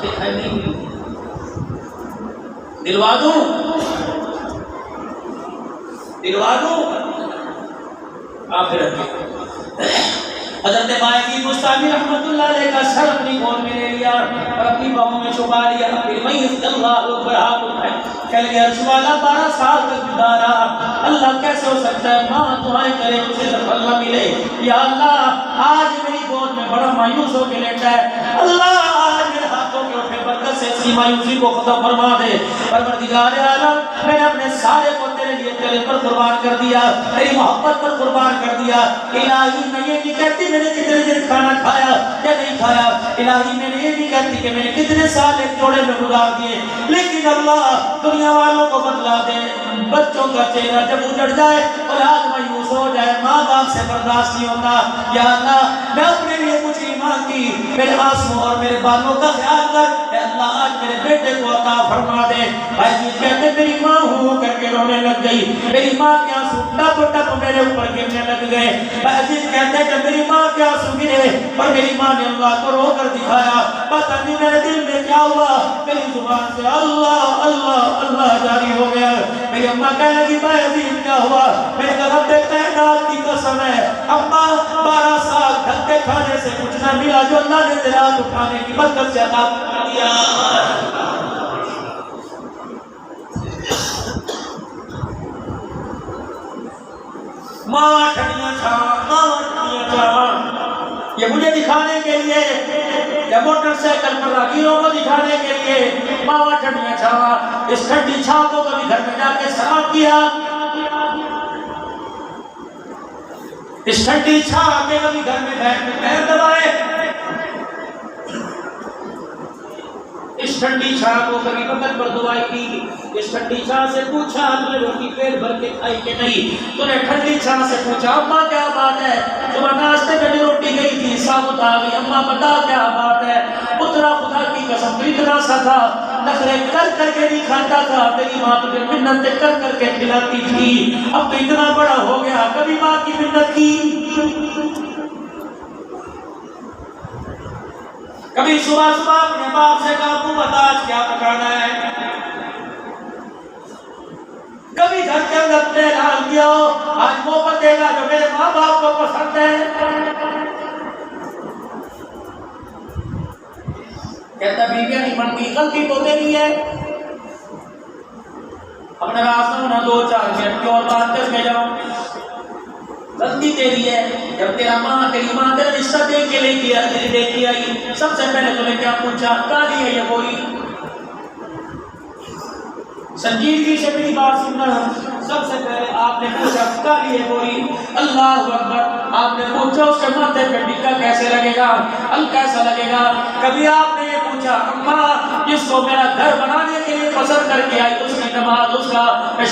دکھائی نہیں دلوا دوں آخرت کی حضرت باقی مستعمل رحمت اللہ علیہ کا سر اپنی گود میں لے لیا اور اپنی باہوں میں چھپا لیا. پھر میں اللہ اکبر ہاتھ اٹھائے کہہ گیا رسول اللہ 12 سال تک جدا رہا. اللہ کیسے ہو سکتا ہے؟ ماں دعائیں کرے اسے سفل نہ ملے. یا اللہ آج میری گود میں بڑا مایوس ہو کے لیٹا ہے. اللہ آج میرے ہاتھوں کے اٹھے برکت سے اس کی مایوسی کو ختم فرما دے. پروردگار عالم میں نے اپنے سارے کو تیرے لیے تیرے پر قربان کر دیا, تیری محبت پر قربان کر دیا. الہی میں یہ نہیں کہتی میں نے کتنے دن کھانا کھایا یا نہیں کھایا, الہی میں نے یہ نہیں کہتی کہ میں نے کتنے سال ایک جوڑے میں گزار دیے, لیکن اللہ دنیا والوں کو بتلا دے بچوں کا چہرہ جب اجڑ جائے اولاد مایوس ہو جائے ماں باپ سے برداشت نہیں ہوتا. یا اللہ میں اپنے لیے کچھ نہیں مانگتی, میرے آنسوں اور میرے بالوں کا خیال کر. اے اللہ آج میرے بیٹے کو عطا فرما دے. بھائی کہتے میری ماں ہو کر کے رونے لگ گئی, میری ماں کے آنسو ٹپ ٹپ میرے اوپر گرنے لگ گئے. بھائی کہتے کہ میری ماں کے آنسو گرے اور میری ماں نے اللہ کو رو کر دکھایا. پتہ نہیں میرے دل میں کیا ہوا, میری زبان سے اللہ اللہ اللہ جاری ہو گیا. میری اماں کہنے لگی بھائی عزیز کیا ہوا؟ میں نے رب کائنات کی قسم ہے اماں 12 سال دھکے کھانے سے کچھ نہ ملا جو اللہ نے تیرا ہاتھ اٹھانے کی برکت سے عطا کر دیا. ماں ٹھنڈیاں چھاواں یہ مجھے دکھانے کے لیے یا موٹر سائیکل پر راہگیروں کو دکھانے کے لیے ماں ٹھنڈیاں چھاواں. اس ٹھنڈی چھاؤں کو کبھی گھر میں جا کے سلام کیا, اس ٹھنڈی چھاؤں کے کبھی گھر میں بیٹھ کے پیر دبائے, اس ٹھنڈی چھاؤں کو کبھی وقت پر دعائی کی, اس ٹھنڈی چھاؤں سے پوچھا تو نے روٹی پیٹ بھر کے کھائی کہ نہیں؟ تو نے ٹھنڈی چھاؤں سے پوچھا اماں کیا بات ہے؟ صبح ناشتے میں جو روٹی گئی تھی ثابت آ گئی, اماں بتا کیا بات ہے؟ اتنا خدا کی قسم تو اتنا سا تھا نخرے کر کر کے نہیں کھاتا تھا, تیری ماں تجھے منتیں کر کر کے کھلاتی تھی, اب تو اتنا بڑا ہو گیا کبھی ماں کی منت کی؟ کبھی صبح صبح اپنے باپ سے کہا تو بتا آج کیا پکانا ہے؟ کبھی گھر کے اندر اپنے اعلان کیا ہو آج وہ بتے گا جو میرے ماں باپ کو پسند ہے؟ کہتا بیویاں نہیں بنتی, غلطی تو تیری ہے. اپنے راستوں میں 2-4 منٹ کی اور بات کر کے جاؤ, غلطی تیری ہے. جب تیری ماں تیرا رشتہ دیکھ کے لے کے آئی سب سے پہلے تمہیں کیا پوچھا؟ کالی ہے یا گوری؟ سنجیدگی سے میری بات سننا, سب سے پہلے آپ نے پوچھا کالی ہے گوری؟ اللہ اکبر. آپ نے پوچھا اس کے ماتھے پہ ٹکا کیسے لگے گا, کیسا لگے گا؟ کبھی آپ نے یہ پوچھا اماں جس کو میرا گھر بنانے کے لیے پسند کر کے آئی اس کی نماز, اس کا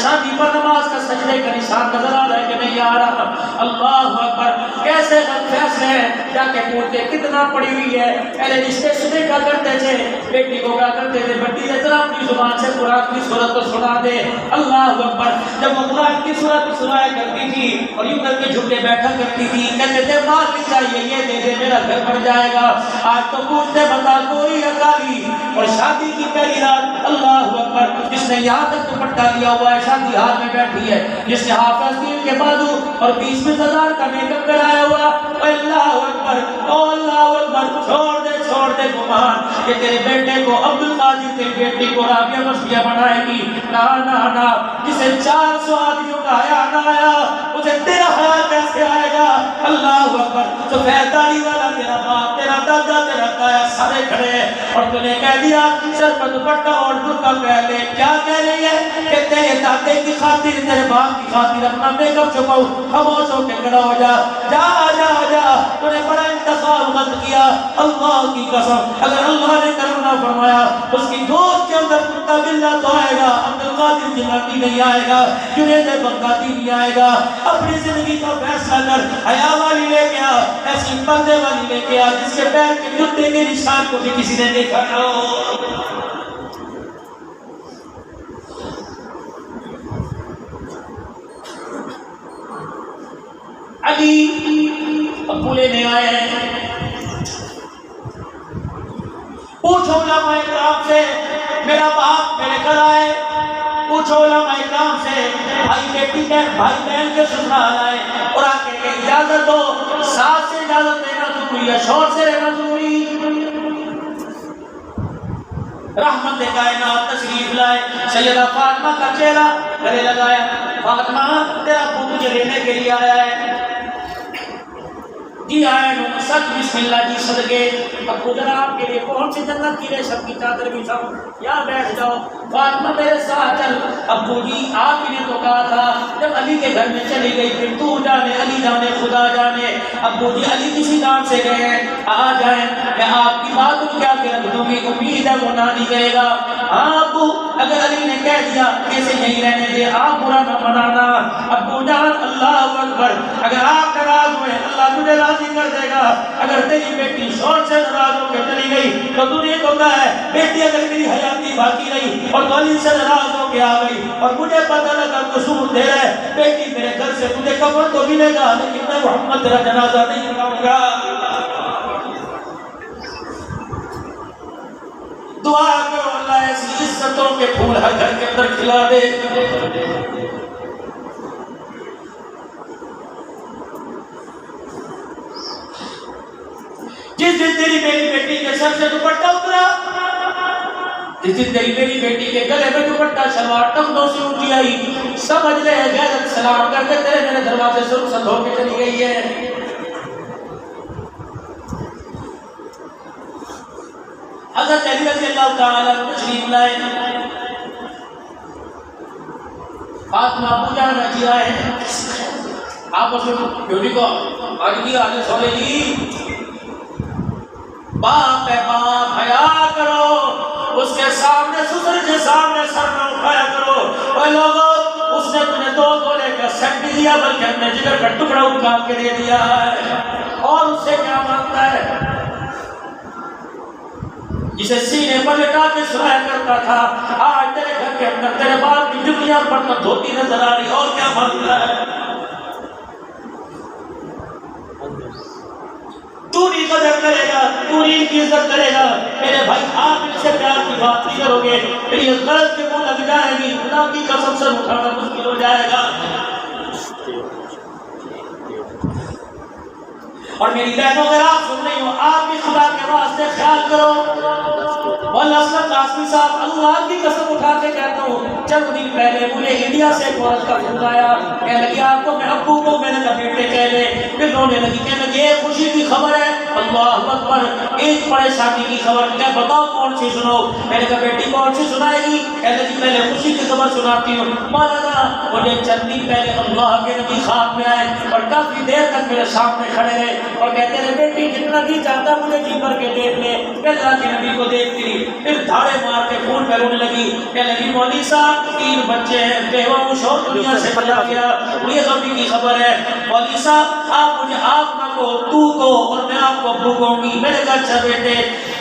شادی پر نماز کا سجدے کا نشان نظر آ رہا ہے کہ نہیں آ رہا؟ اللہ اکبر. کیسے فیصلے ہیں جا کے پوچھتے کتنا پڑی ہوئی ہے. پہلے رشتے سنے کا کرتے تھے, بیٹی کو کیا کرتے تھے بٹی نے ذرا اپنی زبان سے قرآن کی سورت کو سنا دے. اللہ اکبر. جب وہ قرآن کی سورت سنایا کرتی تھی اور یوں کر کے جھکے بیٹھا کرتی تھی, کہتے تھے ماں بھی چاہیے یہ دے دے میرا گھر بن جائے گا. آج تو پوچھتے بتا کوئی اکالی اور شادی کی پہلی رات اللہ اکبر جس نے یہاں تک دوپٹہ لیا ہوا ہے شادی ہال میں بیٹھی ہے, جس نے حافظ دین کے بازو اور 20,000 کا میک اپ کرایا ہوا. اللہ اکبر اللہ اکبر. چھوڑ دے گمان کہ تیرے بیٹے کو عبد القادر تیری بیٹی کو رابعہ مسیح بنائے گی. نا جسے 400 آدمیوں کا حیا نہ آیا اسے تیرا حیا کیسے آئے گا؟ اللہ اکبر. سفید داڑھی والا تیرا باپ تیرا دادا تیرا تایا سارے کھڑے ہیں اور تو نے کہہ دیا سر پر دوپٹہ اور برقع پہن لے. کیا کہہ رہی ہے کہ تیرے دادے کی خاطر تیرے باپ کی خاطر اپنا میک اپ چھپاؤ, خاموش ہو کے کھڑا ہو جا. جا جا جا تو نے بڑا انتخاب غلط کیا. اللہ کی قسم اگر اللہ نے کرم نہ فرمایا اس کی دوست کے اندر کتا بلّا تو آئے گا, عبد القادر جیلانی نہیں آئے گا, جنید بغدادی نہیں آئے گا. اپنی زندگی کا فیصلہ کر, حیا والی لے کے آ, ایسی پردے والی لے کے آ جس کے پیر کے جوتے کے نشان کو بھی کسی نے دیکھا نہ ہو. علی ابو لینے آئے ہیں, پوچھو علماء کرام سے، میرا باپ میرے گھر آئے، پوچھو علماء کرام سے، بھائی بیٹی بھائی بہن کے سسرال آئے اور آ کے اجازت دو، ساتھ سے اجازت دینا ضروری ہے، شور سے رہنا ضروری۔ رحمت کائنات تشریف لائے، سیدہ فاطمہ کا چہرہ گلے لگایا، فاطمہ تیرا ابو تجھے لینے کے لیے آیا ہے۔ جی آئے نو سچ بسم اللہ جی صدقے، ابو ذرا آپ کے لیے کون سی جنت کی ریشم کی چادر بچھاؤں، یہاں بیٹھ جاؤ، فاطمہ میرے ساتھ چل۔ ابو جی آپ ہی نے تو کہا تھا جب علی کے گھر میں چلی گئی، پھر تو جانے علی جانے خدا جانے۔ ابو جی علی کسی کام سے گئے ہیں، آ جائیں میں آپ کی بات ان کے آگے رکھ دوں گی، امید ہے وہ نہ نہیں گئے گا۔ ہاں ابو اگر علی نے کہہ دیا کیسے نہیں رہنے دے، آپ برا نہ منانا۔ ابو جان اللہ اکبر، اگر آپ ناراض ہوئے اللہ تجھے راضی کر دے گا۔ اگر تیری بیٹی شور سے ناراض ہو کے چلی گئی تو تجھے تو کہا ہے بیٹی اگر میری حیاتی باقی رہی اور علی سے ناراض ہو کے آ گئی اور مجھے پتہ لگا قصور دے رہا ہے، بیٹی میرے گھر سے تجھے کفن تو ملے گا لیکن میں محمد تیرا جنازہ نہیں پڑھاؤں گا۔ دعا کرو اللہ ایسی عزتوں کے پھول ہر گھر کے اندر کھلا دے۔ جس دن تیری میری بیٹی کے سر سے دوپٹہ اترا، جس دن تیری میری بیٹی کے گلے میں دوپٹہ شلوار ٹخنوں سے اونچی آئی، سمجھ لے غیرت سلام کر کے تیرے میرے دروازے سے رخصت ہو کے چلی گئی ہے۔ حضرت علی رضی اللہ تعالیٰ عنہ تشریف لائے، فاطمہ ابو جان رضی آئے ہیں، آپ اس بیٹی کو آج کی آج سولے جی باپ ہے باپ، حیا کرو، اس کے سامنے سسر کے سامنے سر نہ اٹھایا کرو۔ اے لوگوں اس نے تمہیں 2 تولے کا سیٹ بھی دیا بلکہ اپنے جگر کا ٹکڑا اٹھا کے دے دیا ہے، اور اس سے کیا مانگتا ہے؟ جسے سینے پر لٹا کے سلایا کرتا تھا، آج تیرے گھر کے اندر تیرے باپ کی جتیاں پر تو دھوتی نظر آ رہی، اور کیا مانگتا ہے؟ تو نہیں قدر کرے گا، تو نہیں ان کی عزت کرے گا، میرے بھائی آپ ان سے پیار کی بات نہیں کرو گے، میری غلط کے منہ لگ جائے گی، خدا کی قسم سے اٹھانا مشکل ہو جائے گا۔ اور میری بہنوں اگر آپ سن رہی ہو، آپ بھی خدا کے واسطے خیال کرو۔ مولانا اسلم قاسمی صاحب اللہ کی قسم اٹھا کے کہتا ہوں، چند دن پہلے مجھے انڈیا سے ایک عورت کا فون آیا، کہنے لگی آپ کو میں ابو کو میں نے کہا بیٹے کہہ لے، پھر رونے لگی، کہنے لگی یہ خوشی کی خبر ہے، اللہ اکبر، ایک پریشانی کی خبر، کیا بتاؤ کون سی سنو؟ میں نے کہا بیٹی کون سی سنائے گی؟ کہنے لگی پہلے خوشی کی خبر سناتی ہوں۔ مولانا مجھے چند دن پہلے اللہ کے نبی خواب میں آئے اور کافی دیر تک میرے سامنے کھڑے رہے اور کہتے رہے بیٹی جتنا جی چاہتا مجھے جی بھر کے دیکھ لے۔ میں اللہ کے نبی کو دیکھتی رہی، پھر دھاڑے مار کے خون پہ رونے لگی، کہنے لگی مولوی صاحب 3 بچے ہیں، بیوہ و شوہر دنیا سے چلا گیا، مجھے غمی کی خبر ہے، مولوی صاحب آپ مجھے آپ نہ کو تو کو اور میں آپ کو ابو کہوں گی۔ میں نے کہا اچھا بیٹے،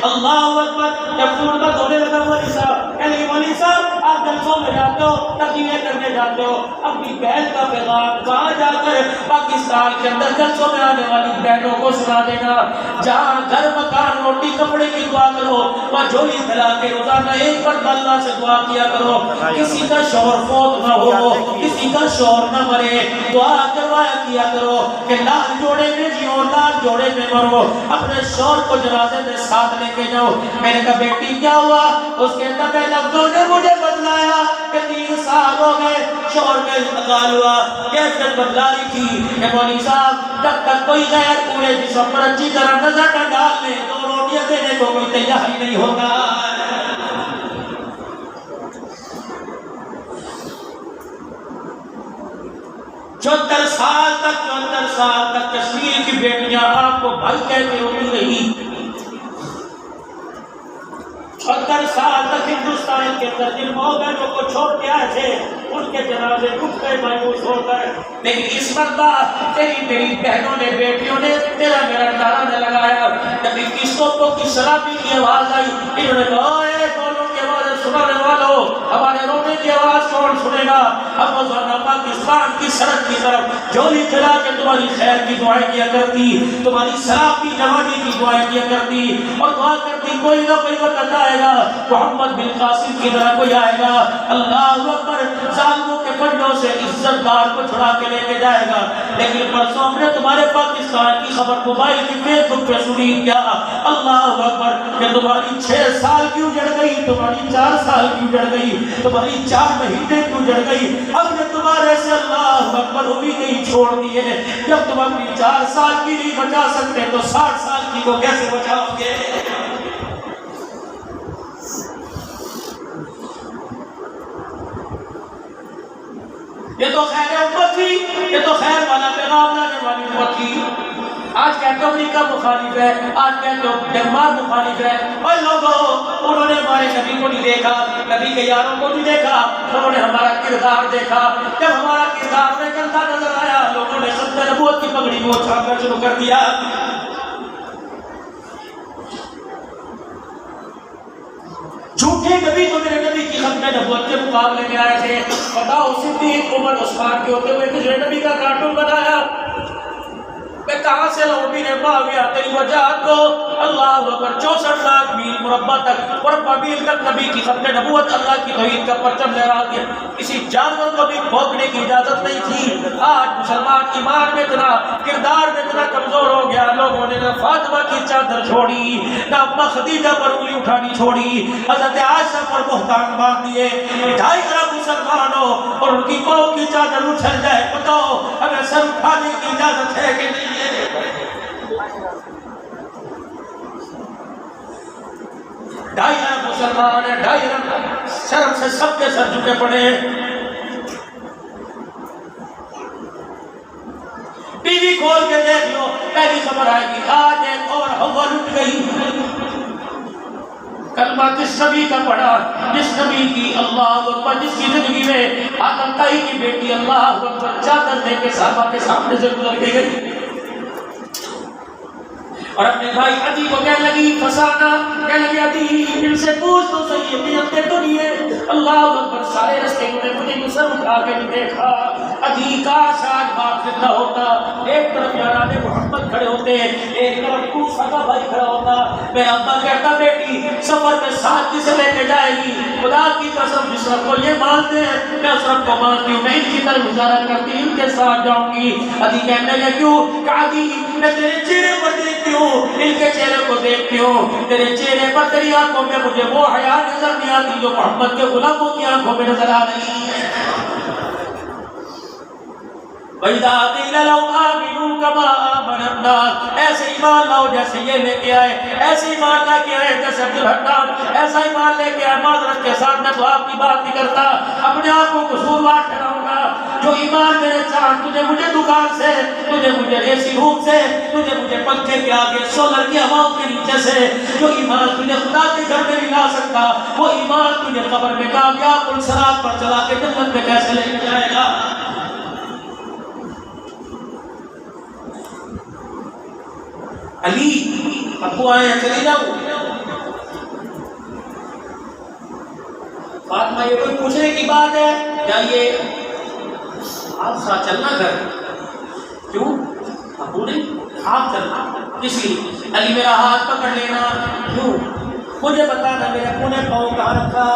اللہ اکبر، جب خون کا دھونے لگا مولوی صاحب، کہنے لگی مولوی صاحب آپ جلسوں میں جاتے ہو، تقریریں کرنے جاتے ہو، اپنی بہن کا پیغام کہاں جا کر پاکستان کے اندر جلسوں میں آنے والی بہنوں کو سنا دینا، جہاں گھر مکان روٹی کپڑے کی دعا کرو، وہاں جھولی پھیلا کے روزانہ ایک مرتبہ اللہ سے دعا کیا کرو، کسی کا شوہر فوت نہ ہو، کسی کا شوہر نہ مرے، دعا کروایا کیا کرو کہ لال جوڑے میں جیو لال جوڑے میں مرو، اپنے شوہر کو جنازے میں ساتھ لے کے جاؤ۔ میں نے کہا بیٹی کیا ہوا؟ اس کے دبے لفظوں نے مجھے بتلایا کہ 3 سال ہو گئے شوہر کا انتقال ہوا، کیفیت بدلا رہی تھی کہ مولوی صاحب جب تک کوئی غیر پورے جسم پر اچھی طرح نظر نہ ڈال لے تو روٹیاں دینے کو کوئی تیار ہی نہیں ہوگا۔ 74 سال تک کشمیر کی بیٹیاں آپ کو بھائی کہہ کے روتی رہی، 74 سال تک ہندوستان کے اندر جن ماں بہنوں کو چھوڑ کے آئے تھے ان کے جنازے اٹھ گئے مایوس ہو کر، لیکن اس مرتبہ تیری میری بہنوں نے بیٹیوں نے تیرا میرا نعرہ نہ لگایا، جب ان کی صوتوں کی شرابی کی آواز آئی انہوں نے کہا اے بولوں کی آوازیں سنانے والوں ہمارے رونے کی آواز کون سنے گا؟ اب روزانہ پاکستان کی سڑک کی طرف جولی چلا کے تمہاری خیر کی دعائیں کیا کرتی، تمہاری شراب کی جوانی کی دعائیں کیا کرتی، اور دعا کرتی کوئی نہ کوئی وقت آئے گا محمد بن قاسم کی طرح کوئی آئے گا، اللہ اکبر، ظالموں کے پنڈوں سے عزت دار کو چھڑا کے لے کے جائے گا۔ لیکن پرسوں ہم نے تمہارے پاکستان کی خبر موبائل کی فیس بک پہ سنی، کیا اللہ اکبر، کہ تمہاری 6 سال کی اجڑ گئی، تمہاری 4 سال کی اجڑ گئی، تمہاری 4 مہینے کی اجڑ گئی۔ ہم نے تمہارے سے اللہ اکبر امید نہیں چھوڑ دی ہے، جب تم اپنی 4 سال کی نہیں بچا سکتے تو 60 سال کی کو کیسے بچاؤ گے؟ یہ تو خیر امت تھی، یہ تو خیر والا پیغام لانے والی امت تھی۔ آج کہتے ہو امریکہ مخالف ہے، آج کہتے ہو ڈنمارک مخالف ہے، اور لوگوں انہوں نے ہمارے نبی کو نہیں دیکھا، نبی کے یاروں کو نہیں دیکھا، انہوں نے ہمارا کردار دیکھا۔ جب ہمارا کردار میں گندا نظر آیا، لوگوں نے ختم نبوت کی پگڑی کو چھاپنا شروع کر دیا۔ جھوٹے نبی تو میرے نبی کی ختم نبوت کے مقابلے میں آئے تھے، بتاؤ صدیق عمر عثمان کے ہوتے ہوئے کسی نبی کا کارٹون بنایا؟ میں کہاں سے لاؤں؟ میرے معاویہ تیری وجہ کو اللہ اکبر 64 لاکھ میل مربع تک اور میل تک نبی کی ختم نبوت اللہ کی توحید کا پرچم لہرا دیا، کسی جانور کو بھی بھونکنے کی اجازت نہیں تھی۔ آج مسلمان ایمان میں اتنا، کردار میں اتنا کمزور ہو گیا، لوگوں نے نہ فاطمہ کی چادر چھوڑی، نہ اما خدیجہ پر انگلی اٹھانی چھوڑی، حضرت عائشہ پر بہتان باندھ دیے۔ 2.5 ارب مسلمان ہو اور ان کی قوم کی چادر اچھل جائے، بتاؤ ہمیں سر اٹھانے کی اجازت ہے کہ نہیں؟ 2.5 ارب مسلمان ہیں، 2.5 ارب، شرم سے سب کے سر جھکے پڑے ہیں۔ ٹی وی کھول کے دیکھ لو، پہلی خبر آئے گی آج ایک اور ہوا لٹ گئی۔ کلمہ کس نبی کا پڑھا؟ جس نبی کی اللہ اکبر، جس کی زندگی میں آدم تائی کی بیٹی اللہ اکبر چادر دے کے صحابہ کے سامنے سے گزر کے گئی، اور اپنے بھائی عدی کو کہنے لگی فسانہ، کہنے لگی عدی ان سے پوچھ تو صحیح ہے پیتے تو نہیں ہے؟ اللہ اکبر، سارے رستے میں مجھے سر اٹھا کے نہیں دیکھا۔ عدی کاش آج باپ زندہ ہوتا، ایک طرف یاران محمد کھڑے ہوتے، ایک طرف دوسرا کا بھائی کھڑا ہوتا۔ میرا ابا کہتا بیٹی سفر میں ساتھ کسے لے کے جائے گی؟ خدا کی قسم جس رب کو یہ مانتے ہیں میں اس رب کو مانتی ہوں، میں ان کی طرف گزارا کرتی ان کے ساتھ جاؤں گی۔ عدی کہنے لگا کیوں؟ کہ عدی میں تیرے چہرے پر دیکھتی ہوں، ان کے چہرے کو دیکھتی ہوں، تیرے چہرے پر تیری آنکھوں میں مجھے وہ حیا نظر نہیں آتی جو محمد کے غلاموں کی آنکھوں میں نظر آ رہی ہے۔ وَإِذَا قِيلَ لَهُمْ آمِنُوا كَمَا آمَنَ النَّاسُ، ایسے ایمان لاؤ جیسے یہ لے کے آئے، ایسے ایمان لا کے آئے جیسے عبد الحنان، ایسا ایمان لے کے آئے۔ معذرت کے ساتھ میں تو آپ کی بات نہیں کرتا، اپنے آپ کو قصوروار ٹھہراؤں گا۔ جو ایمان میرے چاند، تجھے مجھے دکان سے، تجھے مجھے اے سی روم سے، تجھے مجھے پنکھے کے آگے سولر کی ہواؤں کے نیچے سے، جو ایمان تجھے خدا کے گھر میں نہیں لا سکتا، وہ ایمان تجھے قبر میں کامیاب الصراط پر چلا کے جنت میں کیسے لے کے جائے گا؟ علی ابو آئے ہیں چلی جاؤ۔ فاطمہ یہ کوئی پوچھنے کی بات ہے کیا؟ یہ آپ ساتھ چلنا گھر کیوں؟ ابو نہیں آپ چلنا کس لیے؟ علی میرا ہاتھ پکڑ لینا کیوں؟ مجھے بتانا میرے ابو نے پاؤں کہاں رکھا،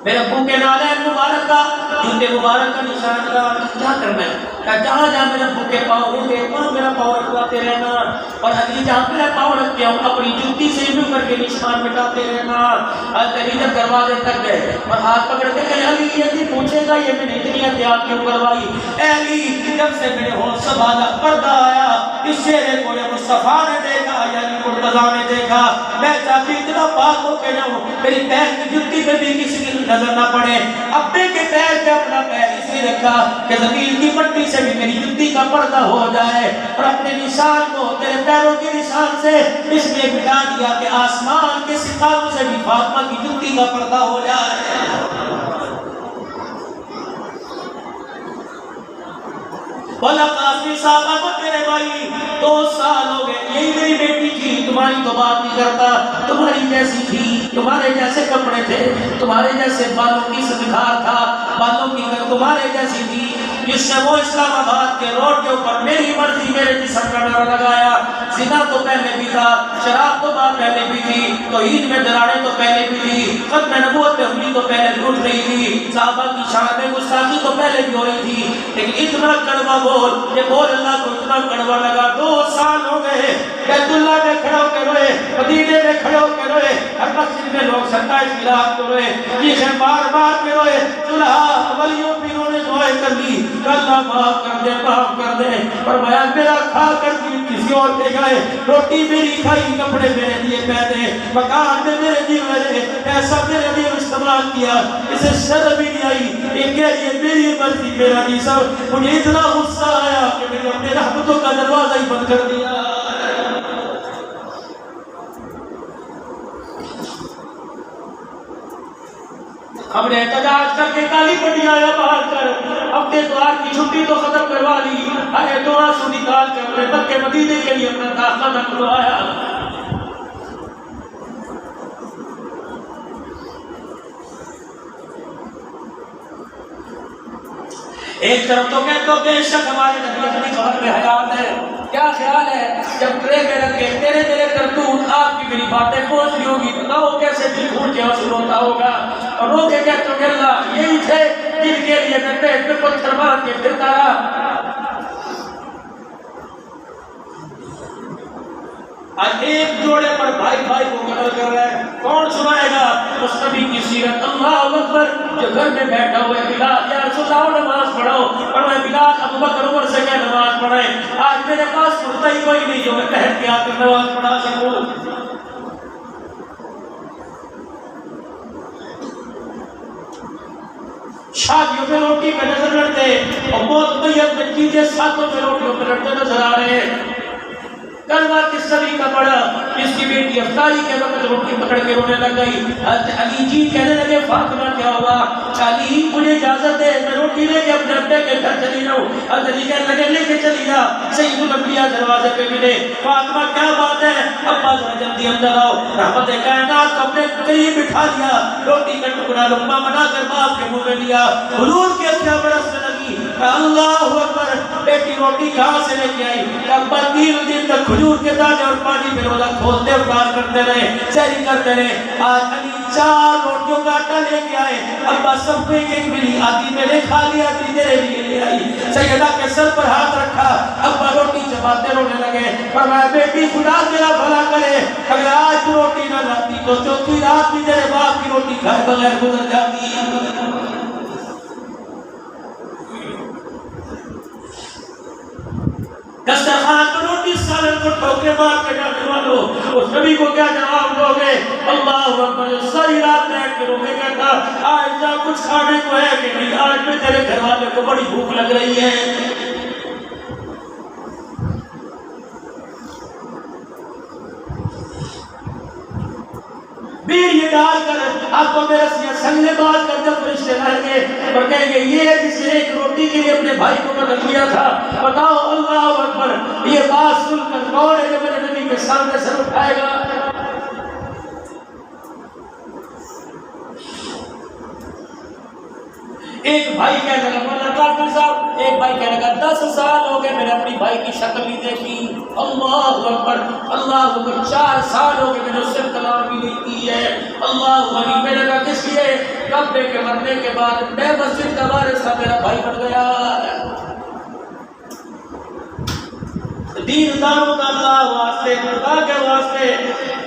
میرے ابو کے نالین مبارک کا، جوتے مبارک کا نشان کا کیا کرنا ہے؟ کہ جہاں جہاں میرے ابو کے پاؤں ہوں گے وہاں میرا پاؤں رکھواتے رہنا، اور علی جہاں میرا پاؤں رکھتے ہوں اپنی جوتی سے یوں کر کے نشان مٹاتے رہنا۔ علی جب دروازے تک گئے اور ہاتھ پکڑ کے کہے علی یہ نہیں پوچھے گا یہ میں نے اتنی احتیاط کیوں کروائی؟ اے علی جب سے میرے ہوش سنبھالا پردہ آیا، اس چہرے کو یہ مصطفیٰ نے دیکھا یعنی مرتضیٰ نے دیکھا، میں چاہتی اتنا پاک ہو کے جاؤں میری پیر کی جوتی پہ بھی کسی کی نظر نہ پڑے۔ ابے کے پیر پہ اپنا پیر اس لیے رکھا کہ زمین کی مٹی سے بھی میری جوتی کا پردہ ہو جائے، اور اپنے نشان کو تیرے پیروں کے نشان سے اس لیے مٹا دیا کہ آسمان کے ستاروں سے بھی فاطمہ کی جوتی کا پردہ ہو جائے۔ بولا قاسمی صاحب میرے بھائی 2 سال ہو گئے یہی میری بیٹی تھی، تمہاری تو بات نہیں کرتا، تمہاری جیسی تھی، تمہارے جیسے کپڑے تھے، تمہارے جیسے بالوں کی سنگھار تھا، بالوں کی تمہارے جیسی تھی، جس سے وہ اسلام آباد کے روڈ کے اوپر میری مرضی میرے جسم کا نعرہ لگایا۔ زنا تو پہلے بھی تھا، شراب تو بات پہلے بھی تھی، توحید میں دراڑیں تو پہلے بھی تھی، ختم نبوت پہ انگلی تو پہلے بھی اٹھ رہی تھی، صحابہ کی شان میں گستاخی تو پہلے بھی ہو رہی تھی، لیکن اتنا کڑوا بول، یہ بول اللہ کو اتنا کڑوا لگا، 2 سال ہو گئے بیت اللہ میں کھڑے ہو کے روئے، مدینے میں کھڑے ہو کے روئے، ہر مسجد میں لوگ 27 ملاد کو روئے، چیخیں بار بار کے روئے، صلحاء ولیوں پھروں نے دعائیں کر لی، اللہ معاف کر دے، معاف کر دے، فرمایا میرا کھا کر دین کسی اور کے گئے، روٹی میری کھائی، کپڑے میرے لیے پہنے، مکان میں میرے لیے میرے، ایسا میرے لیے استعمال کیا، اسے شرم بھی نہیں آئی، یہ کہہ یہ میری مرضی میرا نہیں سب، مجھے اتنا غصہ آیا کہ میں نے اپنے رحمتوں کا دروازہ ہی بند کر دیا۔ ہم نے احتجاج کر کے کالی پٹیاں باہر کر اپنے اتوار کی چھٹی تو ختم کروا لی، ارے 2 آنسو نکال کے اپنے مکے مدینے کے لیے اپنا داخلہ نہ کروایا۔ ایک طرف تو کہتے ہو بے شک ہمارے نبی اپنی خبر میں حیات ہے، کیا خیال ہے جب ٹرے میں رکھ کے تیرے میرے کرتوت آپ کی میری باتیں پہنچ رہی ہوگی، بتاؤ کیسے دل پھوٹ کے آنسو روتا ہوگا، اور رو کے کہتے ہو کہ اللہ یہی تھے جن کے لیے میں پیٹ میں پتھر مار کے پھرتا رہا۔ آج ایک جوڑے پر بھائی بھائی کو قتل کر رہا ہے، کون سنائے گا اس نبی کی سیرت؟ اللہ اکبر، جو گھر میں بیٹھا ہوا ہے بلال، یا رسول اللہ نماز پڑھو، اور میں بلال ابو بکر عمر سے کیا نماز پڑھائے، آج میرے پاس کرتا ہی کوئی نہیں جو میں پہن کے آ کر نماز پڑھا سکوں۔ شادیوں میں روٹی پہ نظر لڑتے اور موت میت میں چیزیں ساتھوں میں روٹیوں پہ لڑتے نظر آ رہے ہیں۔ کلمہ کس نبی کا پڑھا، جس کی بیٹی افطاری کے وقت روٹی پکڑ کے رونے لگ گئی، حضرت علی جی کہنے لگے فاطمہ کیا ہوا؟ علی مجھے اجازت دے میں روٹی لے کے اپنے ابے کے گھر چلی جاؤں۔ حضرت علی کہنے لگے لے کے چلی جا، سید الانبیاء دروازے پہ ملے، فاطمہ کیا بات ہے؟ ابا ذرا جلدی اندر آؤ۔ رحمت کائنات کو اپنے قریب بٹھا لیا، روٹی کا ٹکڑا لقمہ بنا کر باپ کے منہ میں لیا، حضور کی آنکھیں برسنے لگی، اللہ اکبر، بیٹی روٹی کہاں سے لے کے آئی؟ ابا 3 دن تک کھجور کے دانے اور پانی میں روزہ کھولتے افطار کرتے رہے، سحری کرتے رہے۔ آج علی 4 روٹیوں کا آٹا لے کے آئے، ابا سب کو ایک ملی، آدھی میں نے کھا لیا، آدھی تیرے لیے لے آئی۔ سیدہ کے سر پر ہاتھ رکھا، ابا روٹی چباتے رونے لگے، فرمایا بیٹی خدا تیرا بھلا کرے، اگر آج روٹی نہ لاتی تو 4تھی رات بھی تیرے باپ کی روٹی کھائے بغیر گزر جاتی۔ دسترخوان پر روٹی سالن کو ٹھوکے مار کے جانے والوں، اس نبی کو کیا جواب دو گے؟ اللہ اکبر، ساری رات بیٹھ کے روکے کہتا آج جا کچھ کھانے کو ہے کہ نہیں، آج میں تیرے گھر والے کو بڑی بھوک لگ رہی ہے۔ پھر یہ ڈال کر آپ کو میرا سنگے بات کر جب فرشتے لائیں گے اور کہیں گے یہ جس نے ایک روٹی کے لیے اپنے بھائی کو قتل کیا تھا، بتاؤ اللہ اکبر، یہ بات سن کر کون ہے جو میرے نبی کے سامنے سر اٹھائے گا؟ ایک بھائی کہنے لگا مولانا کافر صاحب، ایک بھائی کہنے لگا 10 سال ہو گئے میں نے اپنی بھائی کی شکل نہیں دیکھی، اللہ اکبر، اللہ اکبر، 4 سال ہو گئے میں نے اس سے کلام بھی نہیں کی ہے، اللہ اکبر۔ میں نے کہا کس لیے؟ کعبے کے مرنے کے بعد میں مسجد کا وارث تھا، میرا بھائی بن گیا۔ دین داروں کا اللہ واسطے، خدا کے واسطے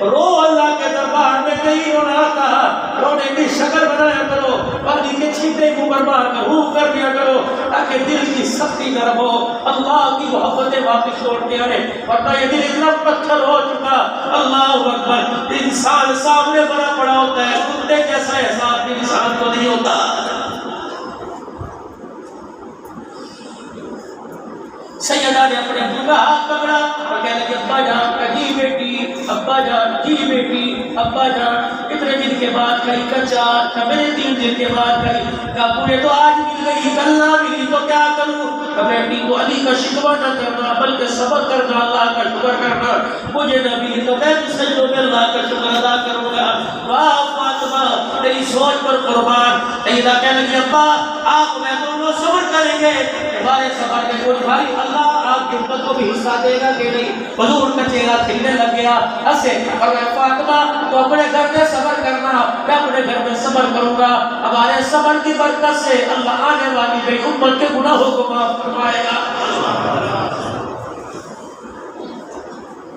رو، اللہ کے دربار میں کہیں رونا آتا ہے، رونے کی شکل بنایا کرو، پانی کے چھینٹے منہ پر مار کر روح کر دیا کرو تاکہ دل کی سختی نرم ہو، اللہ کی محبتیں واپس لوٹ کے آئے، ورنہ یہ دل اتنا پتھر ہو چکا، اللہ اکبر، انسان سامنے بڑا پڑا ہوتا ہے، کتے جیسا احساس بھی انسان کو نہیں ہوتا۔ سیدہ نے اپنے منہ کا ہاتھ پکڑا اور کہنے لگے ابا جان کا جی بیٹی، ابا جان جی بیٹی، ابا جان اتنے دن کے بعد کہیں کا 4 کا میرے 3 دن کے بعد کہیں کا پورے تو آج مل گئی، کل نہ ملی تو کیا کروں؟ بیٹی تو علی کا شکوہ نہ کرنا بلکہ صبر کرنا، اللہ کا اکبر کرنا. مجھے نبی تو میں سجدوں میں اللہ کا شکر ادا کروں گا. واہ فاطمہ تیری سوچ پر قربان. سیدہ کہنے لگی ابا آپ میں دونوں صبر کریں گے. ہمارے صبر کے کچھ بھائی اللہ آپ کی امت کو بھی حصہ دے گا کہ نہیں. حضور کا چہرہ کھلنے لگ گیا ہنسے اور میں فاطمہ تو اپنے گھر میں صبر کرنا میں اپنے گھر میں صبر کروں گا. ہمارے صبر کی برکت سے اللہ آنے والی میری امت کے گناہوں کو معاف فرمائے گا.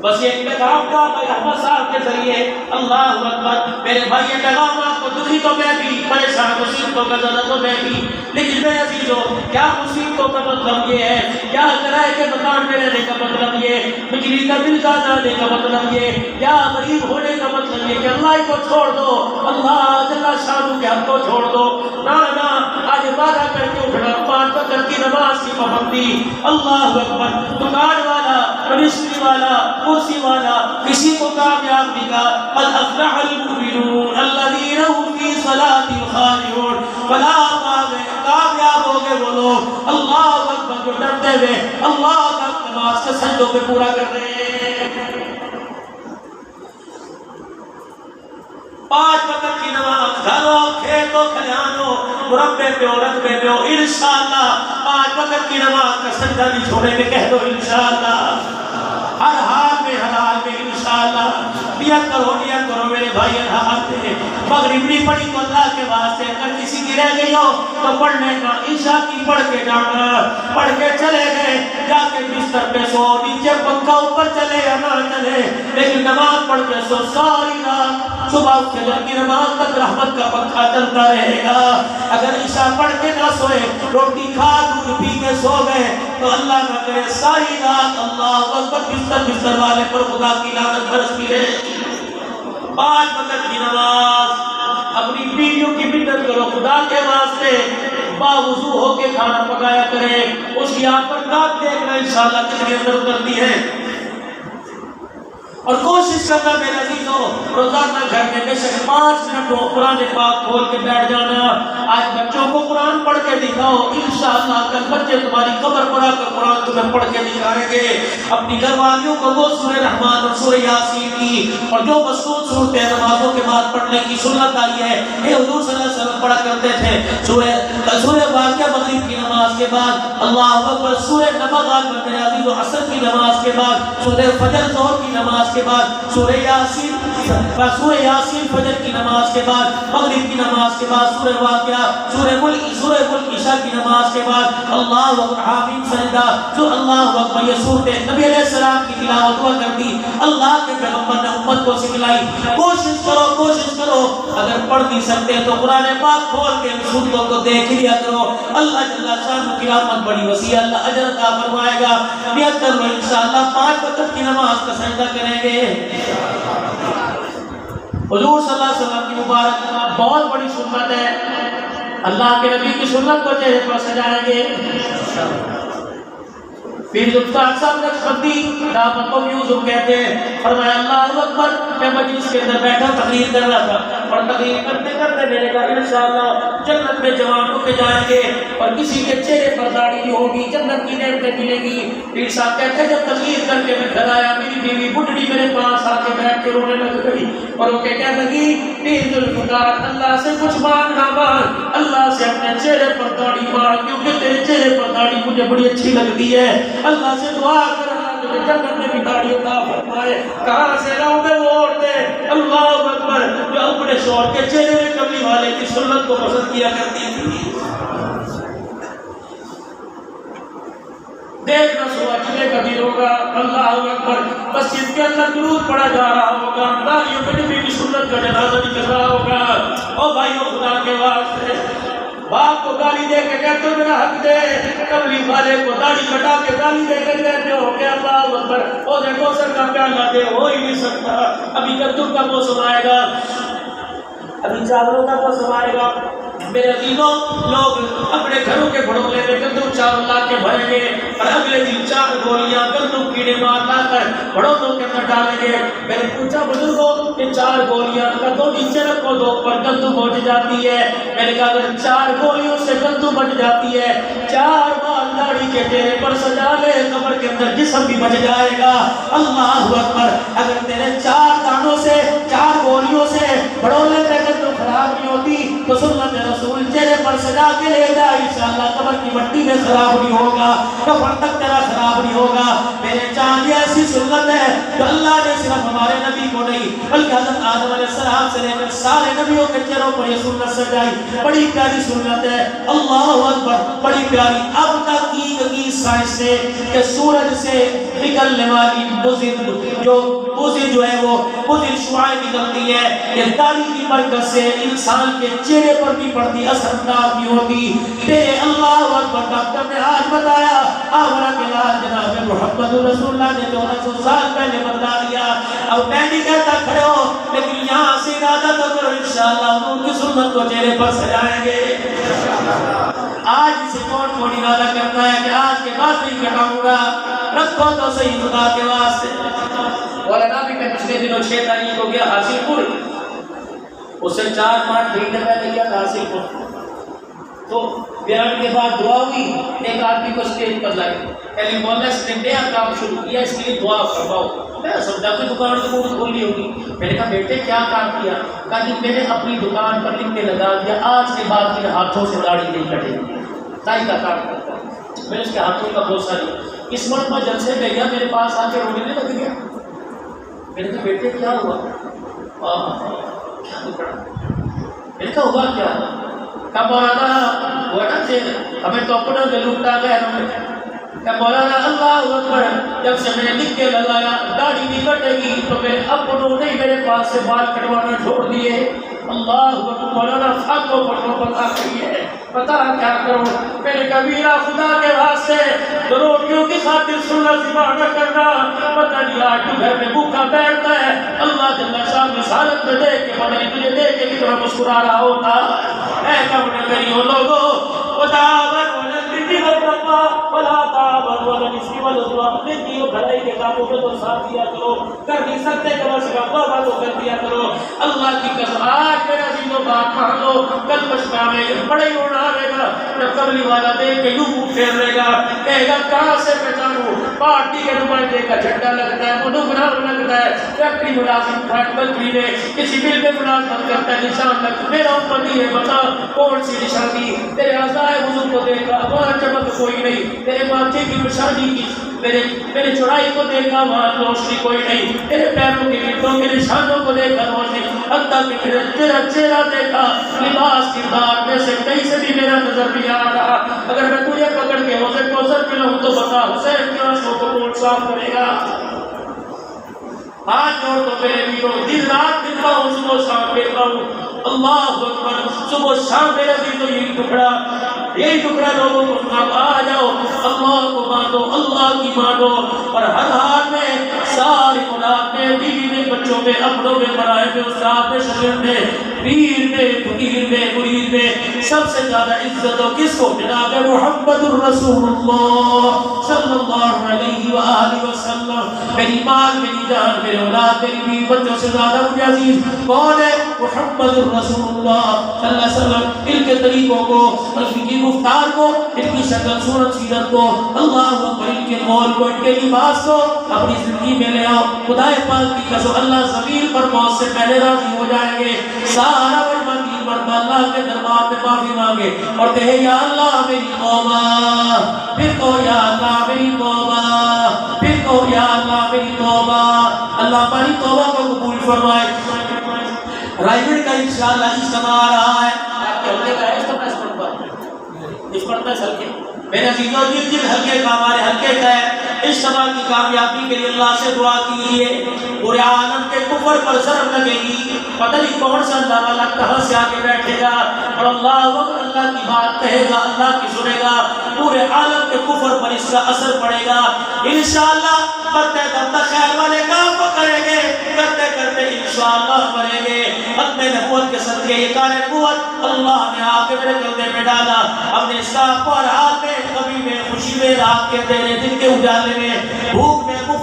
بس یہ پیغام کا احمد صاحب کے ذریعے اللہ اکبر. میرے بھائی یہ پیغام آپ کو دکھی تو میں بھی پریشان مصیبتوں کا زدہ تو میں بھی. لیکن میرے عزیزو کیا مصیبتوں کا مطلب یہ ہے, کیا کرائے کے مکان میں رہنے کا مطلب یہ, بجلی کا بل کا جانے کا مطلب یہ, کیا غریب ہونے کا مطلب یہ کہ اللہ کو چھوڑ دو, اللہ جل شانہ کے حق کو چھوڑ دو. نہ نہ آج وعدہ کر کے اٹھنا 5 وقت کی نماز کی پابندی. اللہ اکبر. دکان والا منسٹری والا کرسی والا کسی کو کامیاب نہیں کہا. قد افلح المؤمنون الذین هم فی صلاتهم خاشعون. فلا کامیاب ہو گئے وہ لوگ اللہ اکبر جو ڈرتے ہوئے اللہ کا نماز کے سجدوں پہ پورا کر رہے ہیں. 5 وقت کی نماز گھروں کھیتوں کھلیانوں مربے پہ ہو رقبے پہ ہو انشاءاللہ 5 وقت کی نماز کا سجدہ نہیں چھوڑیں گے. کہہ دو انشاءاللہ. ہر حال میں ہر حال میں انشاءاللہ. نیت کرو میرے بھائی. ہر حال میں مغرب نہیں پڑھی تو اللہ کے واسطے اگر کسی کی رہ گئی ہو تو پڑھنے کا. عشاء کی پڑھ کے جانا, پڑھ کے چلے گئے جا کے بستر پہ سو, نیچے پنکھا اوپر چلے یا نہ چلے لیکن نماز پڑھ کے سو ساری رات. صبح فجر کی نماز تک رحمت کا پنکھا چلتا رہے گا. اگر عشاء پڑھ کے نہ سوئے روٹی کھا دودھ پی کے سو گئے تو اللہ نہ کرے ساری رات اللہ اکبر بستر والے پر خدا کی لعنت برستی رہے. 5 وقت کی نماز. اپنی بیویوں کی مدد کرو خدا کے واسطے. باوضو ہو کے کھانا پکایا کرے. اس کی آنکھ پر ناک دیکھنا انشاءاللہ کتنی اندر اترتی ہے. اور کوشش کرنا میرے عزیزوں روزانہ گھر میں بے شک 5 منٹ ہو قرآن پاک کھول کے بیٹھ جانا. آج بچوں کو قرآن پڑھ کے دکھاؤ انشاءاللہ کل بچے تمہاری قبر پر آ کر قرآن تمہیں پڑھ کے دکھائیں گے. اپنی گھر والیوں کو وہ سورہ رحمان اور سورہ یاسین کی اور جو مصنون صورتیں نمازوں کے بعد پڑھنے کی سنت آئی ہے یہ حضور صلی اللہ علیہ وسلم پڑھا کرتے تھے. سورہ واقعہ مغرب کی نماز کے بعد اللہ اکبر. سورہ نبأ میرے عزیزوں عصر کی نماز کے بعد سورہ فجر ظہر کی نماز کے بعد سورہ یاسین فجر کی نماز کے بعد مغرب کی نماز کے بعد سورہ واقعہ سورہ ملک عشاء کی نماز کے بعد اللہ اکبر حامیم سجدہ. جو اللہ اکبر یہ صورتیں نبی علیہ السلام کی تلاوت ہوا کرتی اللہ کے پیغمبر نے امت کو سکھلائی. کوشش کرو اگر پڑھ نہیں سکتے تو قرآن پاک کھول کے صورتوں کو دیکھ لیا کرو. اللہ جل شانہ کی رحمت بڑی وسیع, اللہ اجر عطا فرمائے گا. نیت کرو انشاءاللہ 5 وقت کی نماز کا سجدہ کریں گے. حضور صلی اللہ علیہ وسلم کی مبارک بہت بڑی سنت ہے. اللہ کے نبی کی سنت کو چہرے پر سجائیں گے. پیر ذوالفقار صاحب نقشبندی دعوت کو یوسف کہتے ہیں. فرمایا اللہ اکبر. میں مجلس کے اندر بیٹھا تقریر کر رہا تھا اور تقریر کرتے کرتے میں نے کہا انشاءاللہ جنت میں جوان ہو کے جائیں گے اور کسی کے چہرے پر داڑھی ہوگی جنت کی نعمتیں ملے گی. پیر صاحب کہتے ہیں جب تقریر کر کے میں گھر آیا میری بیوی بڈھڑی میرے پاس آ کے بیٹھ کے رونے لگ گئی اور وہ کہنے لگی پیر ذوالفقار اللہ سے کچھ مانگنا مانگ, اللہ سے اپنے چہرے پر داڑھی مانگ کیونکہ تیرے چہرے پر داڑھی مجھے بڑی اچھی لگتی ہے. اللہ سے دعا کرنا تجھے جنت میں بھی داڑھی عطا فرمائے. کہاں سے لاؤں میں وہ عورتیں اللہ اکبر جو اپنے شوہر کے چہرے میں کمی والے کی سنت کو پسند کیا کرتی تھی. دیکھنا صبح جمعے کا دن ہوگا اللہ اکبر مسجد کے اندر درود پڑھا جا رہا ہوگا, داڑھیوں پہ نبی کی سنت کا جنازہ نکل رہا ہوگا. اور بھائیوں خدا کے واسطے باپ کو گالی دے کے کہتے ہو میرا حق دے, تبلیغ والے کو داڑھی کٹا کے گالی دے کے کہتے ہو کہ اللہ اکبر او دیکھو سر کا پیالہ دے, ہو ہی نہیں سکتا. ابھی کدو کا موسم آئے گا, ابھی چاولوں کا موسم آئے گا. میرے عزیزوں لوگ اپنے گھروں کے بھڑولے میں گندم چاول لا کے بھریں گے اور اگلے دن 4 گولیاں گندم کیڑے مار لا کر بھڑولوں کے اندر ڈالیں گے. میں نے پوچھا بزرگوں کہ 4 گولیاں کا دو نیچے رکھو دو پر گندم بچ جاتی ہے. میں نے کہا اگر 4 گولیوں سے گندم بچ جاتی ہے 4 بار داڑھی کے چہرے پر سجا لے قبر کے اندر جسم بھی بچ جائے گا. اللہ اکبر. اگر تیرے 4 دانوں سے 4 گولیوں سے بڑولے پہ کر تو خراب نہیں ہوتی تو سنت رسول چہرے پر سجا کے لے جا. انشاءاللہ قبر کی مٹی میں خراب نہیں ہوگا, کفن تک تیرا خراب نہیں ہوگا. میرے جان یہ ایسی سنت ہے جو اللہ نے صرف ہمارے نبی کو نہیں بلکہ حضرت آدم علیہ السلام سے لے کر سارے نبیوں کے چہروں پر یہ سنت سجائی. بڑی پیاری سنت ہے. اللہ اکبر, بڑی پیاری. اب تک کی سائنس سے کہ سورج سے نکلنے والی بزر جو ہے وہ بزر شعاع نکلتی ہے, یہ داڑھی کی برکت سے انسان کے چہرے پر بھی پڑتی, اثر انداز بھی ہوتی. تیرے اللہ اکبر ڈاکٹر نے آج بتایا آمرہ کے علاج جناب محمد رسول اللہ نے 1400 سال پہلے بتا دیا. اب میں نہیں کہتا کھڑے ہو, لیکن یہاں سے ارادہ تو کرو انشاءاللہ حضور کی سنت کو چہرے پر سجائیں گے. آج سے کون ارادہ کرتا ہے کہ آج کے بعد نہیں کٹاؤں گا؟ رکھو تو صحیح خدا کے واسطے. مولانا بھی میں پچھلے دنوں 6 تاریخ کو گیا حاصل پور, اس سے 4-5 مہینے پہلے گیا تھا حاصل پور. تو بیان کے بعد دعا ہوئی, ایک آدمی کو اسٹیج پر لائی, پہلے مولانا اس نے نیا کام شروع کیا, اس کے لیے دعا فرماؤ. میں سمجھا کہ دکان تو بہت کھولی ہوگی. میں نے کہا بیٹے کیا کام کیا؟ کہا کہ میں نے اپنی دکان پر لکھ کے لگا دیا آج کے بعد میرے ہاتھوں سے داڑھی نہیں کٹے گی, دائی کا کام کرتا ہے. میں نے اس کے ہاتھوں کا بھروسہ لیا. اس مرتبہ جلسے میں گیا, میرے پاس آ کے رونے لگ گیا. میں نے کہا بیٹے کیا ہوا؟ کیا پڑا؟ میں نے کہا ہوا کیا؟ کہا مولانا وہ نا ہمیں تو اپنا جو لوٹا گیا. کہ مولانا اللہ اکبر, جب سے میں نے لکھ کے لگایا داڑھی نہیں کٹے گی تو میں اپنوں نے میرے پاس سے بال کٹوانا چھوڑ دیے. اللہ اکبر. مولانا فاتو پڑھو بتا رہی ہے, پتا کیا کروں؟ میں نے کبیرہ خدا کے واسطے روٹیوں کی خاطر سننا سبا نہ کرنا. پتہ نہیں آج تو گھر میں بھوکا بیٹھتا ہے, اللہ جل شاہ میں حالت میں دیکھ کے پتہ نہیں تجھے دیکھ کے کتنا مسکرا رہا ہوتا. اے کم نہ کریو لوگوں, وتعاون ولا البر والتقوى ولا تعاون ولا الاثم والعدوان. نیکی بھلائی کے کاموں میں تو ساتھ دیا کرو, کر نہیں سکتے کم از کم توبہ تو کر دیا کرو. اللہ کی قسم آج میرا عزیزوں بات مان لو, کل پچھتاوے گے, بڑے رونا آئے گا جب قبری والا دیکھ کے یوں منہ پھیر لے گا, کہے گا کہاں سے پہچانوں؟ پارٹی کے نمائندے کا جھنڈا لگتا ہے, منوگرام لگتا ہے, فیکٹری ملازم کھاٹ بکری میں کسی بل میں ملازمت کرتا ہے, نشان لگتا. میرا امتی ہے, بتا کون سی نشانی؟ تیرے اعضائے وضو کو دیکھا وہاں چمک کوئی نہیں, تیرے ماتھے کی نشانی کی میرے چڑھائی کو دیکھا وہاں روشنی کوئی نہیں, تیرے پیروں کے گھٹنوں کے نشانوں کو دیکھا روشنی, حتیٰ کہ تیرا چہرہ دیکھا, لباس کردار میں سے کہیں سے بھی میرا نظر نہیں آ رہا. اگر میں تجھے پکڑ کے حسین کو سر پلاؤں تو بتا حسین کی آنسوں کو کون صاف کرے گا؟ ہاتھ جوڑ تو میرے بیٹوں, دن رات دن ہوں, صبح شام پھرتا ہوں. اللہ اکبر. صبح شام میرے بیٹوں یہی ٹکڑا لوگوں کو آ جاؤ, اللہ کو مانو, اللہ کی مانو, اور ہر حال میں ساری اولاد میں, بیوی میں, بچوں میں, اپنوں میں, برائے میں, استاد میں, شاگرد میں, پیر میں, فقیر میں, مرید میں سب سے زیادہ عزت ہو کس کو؟ جناب محمد الرسول اللہ صلی اللہ علیہ وآلہ وسلم. میری مال, میری جان, میرے اولاد, میری بیوی بچوں سے زیادہ مجھے عزیز کون ہے؟ محمد الرسول اللہ صلی اللہ علیہ وسلم. ان کے طریقوں کو, ان کی گفتار کو, ان کی شکل صورت سیرت کو, اللہ اکبر, ان کے قول کو, ان کے لباس کو اپنی زندگی میں لے آؤ. خدا پاک کی قسم اللہ زمین پر موت سے پہلے راضی ہو جائیں گے. سارا بڑا تین مرتبہ اللہ کے دربار میں معافی مانگے اور کہے یا اللہ میری توبہ, پھر کہو یا اللہ میری توبہ, پھر کہو یا اللہ میری توبہ. اللہ ہماری توبہ کو قبول فرمائے. رائیوڈ کا انشاءاللہ اجتماع آ رہا ہے. آپ کے حلقے کا ہے اجتماع اس پڑھتا ہے ہلکے. میرے عزیزوں جن ہلکے کا ہمارے ہلکے کا ہے, اجتماع کی کامیابی کے لیے اللہ سے دعا کیجیے. پورے عالم کے کفر پر ضرب لگے گی, پتہ نہیں کون سا اللہ والا کہاں سے آگے بیٹھے گا اور اللہ کی بات کہے گا, اللہ کی سنے گا. پورے عالم کے کفر پر اس کا اثر پڑے گا انشاءاللہ. کرتے کرتے خیر والے کام کو کریں گے, کرتے کرتے انشاءاللہ کریں گے. ختم نبوت کے صدقے یہ کار نبوت اللہ نے آپ کے میرے کلمے میں ڈالا. ہم نے اس کا پر حال میں, کبھی میں, خوشی میں, رات کے اندھیرے, دن کے اجالے میں, بھوک میں,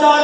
4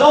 2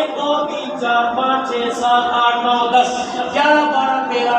1 2 3 4 5 6 7 8 9 10 11 12 13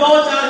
2 4